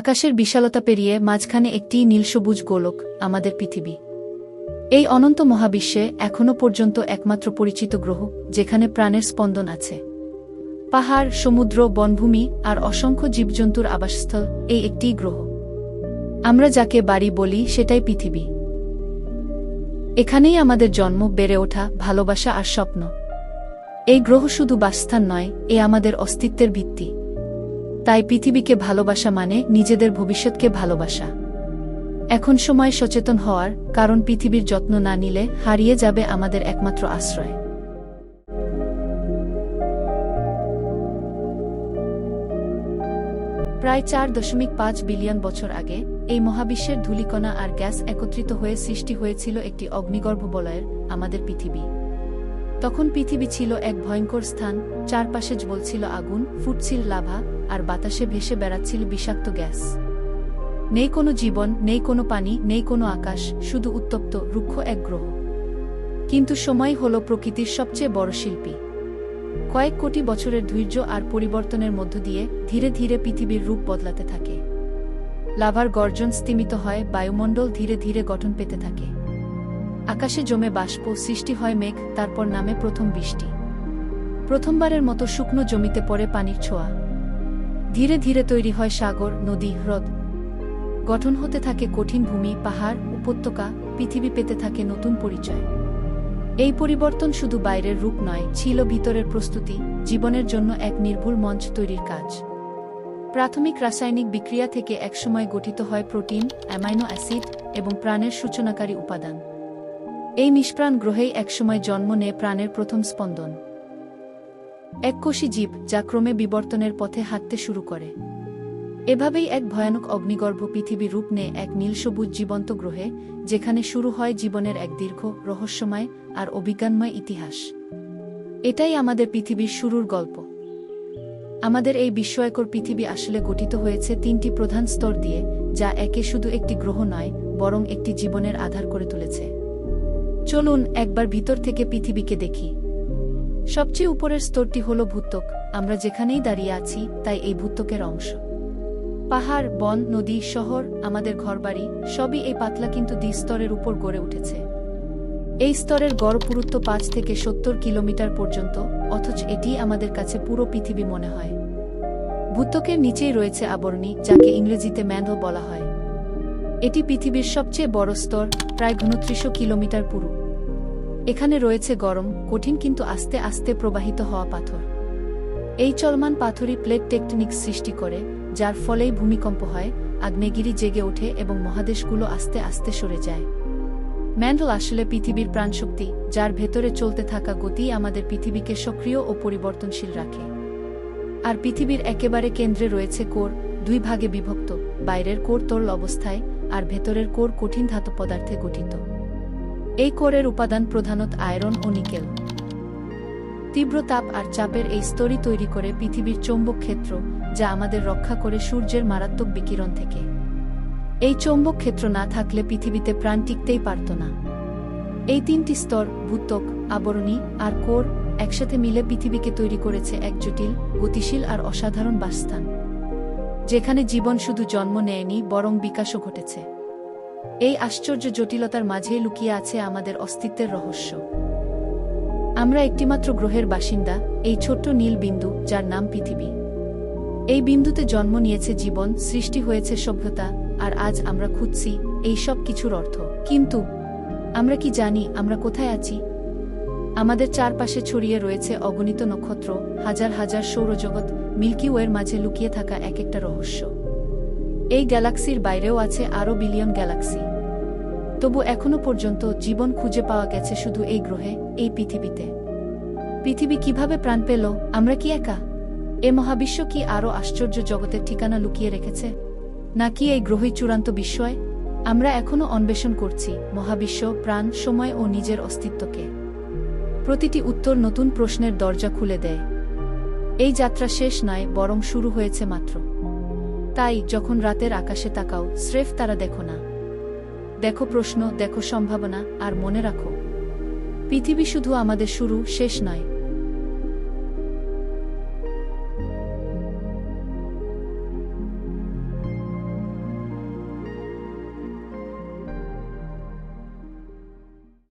আকাশের বিশালতা পেরিয়ে মাঝখানে একটি নীলসবুজ গোলক, আমাদের পৃথিবী। এই অনন্ত মহাবিশ্বে এখনও পর্যন্ত একমাত্র পরিচিত গ্রহ যেখানে প্রাণের স্পন্দন আছে। পাহাড়, সমুদ্র, বনভূমি আর অসংখ্য জীবজন্তুর আবাসস্থল এই একটিই গ্রহ। আমরা যাকে বাড়ি বলি সেটাই পৃথিবী। এখানেই আমাদের জন্ম, বেড়ে ওঠা, ভালোবাসা আর স্বপ্ন। এই গ্রহ শুধু বাসস্থান নয়, এ আমাদের অস্তিত্বের ভিত্তি। তাই পৃথিবীকে ভালোবাসা মানে নিজেদের ভবিষ্যৎকে ভালোবাসা। এখন সময় সচেতন হওয়ার, কারণ পৃথিবীর যত্ন না নিলে হারিয়ে যাবে আমাদের একমাত্র আশ্রয়। প্রায় 4.5 বিলিয়ন বছর আগে এই মহাবিশ্বের ধূলিকণা আর গ্যাস একত্রিত হয়ে সৃষ্টি হয়েছিল একটি অগ্নিগর্ভ বলয়ের, আমাদের পৃথিবী। তখন পৃথিবী ছিল এক ভয়ঙ্কর স্থান, চারপাশে জ্বলছিল আগুন, ফুটছিল লাভা, আর বাতাসে ভেসে বেড়াচ্ছিল বিষাক্ত গ্যাস। নেই কোনো জীবন, নেই কোনো পানি, নেই কোনো আকাশ, শুধু উত্তপ্ত, রুক্ষ এক গ্রহ। কিন্তু সময় হল প্রকৃতির সবচেয়ে বড় শিল্পী। কয়েক কোটি বছরের ধৈর্য আর পরিবর্তনের মধ্য দিয়ে ধীরে ধীরে পৃথিবীর রূপ বদলাতে থাকে। লাভার গর্জন স্তিমিত হয়, বায়ুমণ্ডল ধীরে ধীরে গঠন পেতে থাকে। আকাশে জমে বাষ্প, সৃষ্টি হয় মেঘ, তারপর নামে প্রথম বৃষ্টি। প্রথমবারের মতো শুকনো জমিতে পড়ে পানির ছোঁয়া। ধীরে ধীরে তৈরি হয় সাগর, নদী, হ্রদ। গঠন হতে থাকে কঠিন ভূমি, পাহাড়, উপত্যকা, পৃথিবী পেতে থাকে নতুন পরিচয়। এই পরিবর্তন শুধু বাইরের রূপ নয়, ছিল ভিতরের প্রস্তুতি, জীবনের জন্য এক নির্ভুল মঞ্চ তৈরির কাজ। প্রাথমিক রাসায়নিক বিক্রিয়া থেকে একসময় গঠিত হয় প্রোটিন, অ্যামাইনো অ্যাসিড এবং প্রাণের সূচনাকারী উপাদান। এই নিষ্প্রাণ গ্রহেই একসময় জন্ম নেয় প্রাণের প্রথম স্পন্দন। এককোষী জীব, যা ক্রমে বিবর্তনের পথে হাঁটতে শুরু করে। এভাবেই এক ভয়ানক অগ্নিগর্ভ পৃথিবী রূপ নেয় এক নীলসবুজ জীবন্ত গ্রহে, যেখানে শুরু হয় জীবনের এক দীর্ঘ, রহস্যময় আর অভিজ্ঞানময় ইতিহাস। এটাই আমাদের পৃথিবীর শুরুর গল্প। আমাদের এই বিস্ময়কর পৃথিবী আসলে গঠিত হয়েছে 3টি প্রধান স্তর দিয়ে, যা একে শুধু একটি গ্রহ নয়, বরং একটি জীবনের আধার করে তুলেছে। চলুন একবার ভিতর থেকে পৃথিবীকে দেখি। সবচেয়ে উপরের স্তরটি হল ভূত্বক। আমরা যেখানেই দাঁড়িয়ে আছি তাই এই ভূত্বকের অংশ। পাহাড়, বন, নদী, শহর, আমাদের ঘরবাড়ি, সবই এই পাতলা কিন্তু দ্বিস্তরের উপর গড়ে উঠেছে। এই স্তরের গড় পুরুত্ব 5 থেকে 70 কিলোমিটার পর্যন্ত, অথচ এটি আমাদের কাছে পুরো পৃথিবী মনে হয়। ভূত্বকের নিচেই রয়েছে আবরণী, যাকে ইংরেজিতে ম্যান্টল বলা হয়। এটি পৃথিবীর সবচেয়ে বড় স্তর, প্রায় 2900 কিলোমিটার পুরু। এখানে রয়েছে গরম, কঠিন কিন্তু আস্তে আস্তে প্রবাহিত হওয়া পাথর। এই চলমান পাথরই প্লেট টেকটনিক্স সৃষ্টি করে, যার ফলেই ভূমিকম্প হয়, আগ্নেয়গিরি জেগে ওঠে এবং মহাদেশগুলো আস্তে আস্তে সরে যায়। ম্যান্টল আসলে পৃথিবীর প্রাণশক্তি, যার ভেতরে চলতে থাকা গতি আমাদের পৃথিবীকে সক্রিয় ও পরিবর্তনশীল রাখে। আর পৃথিবীর একেবারে কেন্দ্রে রয়েছে কোর, 2 ভাগে বিভক্ত। বাইরের কোর তরল অবস্থায়, আর ভেতরের কোর কঠিন ধাতব পদার্থে গঠিত। এই কোরের উপাদান প্রধানত আয়রন ও নিকেল। তীব্র তাপ আর চাপের এই স্তরই তৈরি করে পৃথিবীর চৌম্বক ক্ষেত্র, যা আমাদের রক্ষা করে সূর্যের মারাত্মক বিকিরণ থেকে। এই চৌম্বক ক্ষেত্র না থাকলে পৃথিবীতে প্রাণ টিকতেই পারত না। এই 3টি স্তর, ভূত্বক, আবরণী আর কোর, একসাথে মিলে পৃথিবীকে তৈরি করেছে এক জটিল, গতিশীল আর অসাধারণ বাসস্থান, যেখানে জীবন শুধু জন্ম নেয়নি, বরং বিকাশও ঘটেছে। এই আশ্চর্য জটিলতার মাঝেই লুকিয়ে আছে আমাদের অস্তিত্বের রহস্য। আমরা একটিমাত্র গ্রহের বাসিন্দা, এই ছোট্ট নীল বিন্দু, যার নাম পৃথিবী। এই বিন্দুতে জন্ম নিয়েছে জীবন, সৃষ্টি হয়েছে সভ্যতা, আর আজ আমরা খুঁজছি এই সব কিছুর অর্থ। কিন্তু আমরা কি জানি আমরা কোথায় আছি? আমাদের চারপাশে ছড়িয়ে রয়েছে অগণিত নক্ষত্র, হাজার হাজার সৌরজগৎ, মিল্কি ওয়ের মাঝে লুকিয়ে থাকা এক একটা রহস্য। এই গ্যালাক্সির বাইরেও আছে আরও বিলিয়ন গ্যালাক্সি। তবু এখনো পর্যন্ত জীবন খুঁজে পাওয়া গেছে শুধু এই গ্রহে, এই পৃথিবীতে। পৃথিবী কিভাবে প্রাণ পেল? আমরা কি একা? এ মহাবিশ্ব কি আরও আশ্চর্য জগতের ঠিকানা লুকিয়ে রেখেছে? নাকি এই গ্রহই চূড়ান্ত বিস্ময়? আমরা এখনো অন্বেষণ করছি মহাবিশ্ব, প্রাণ, সময় ও নিজের অস্তিত্বকে। প্রতিটি উত্তর নতুন প্রশ্নের দরজা খুলে দেয়। এই যাত্রা শেষ নয়, বরং শুরু হয়েছে মাত্র। তাই যখন রাতের আকাশে তাকাও, স্রেফ তারা দেখো না। দেখো প্রশ্ন, দেখো সম্ভাবনা, আর মনে রাখো, পৃথিবী শুধু আমাদের শুরু, শেষ নয়।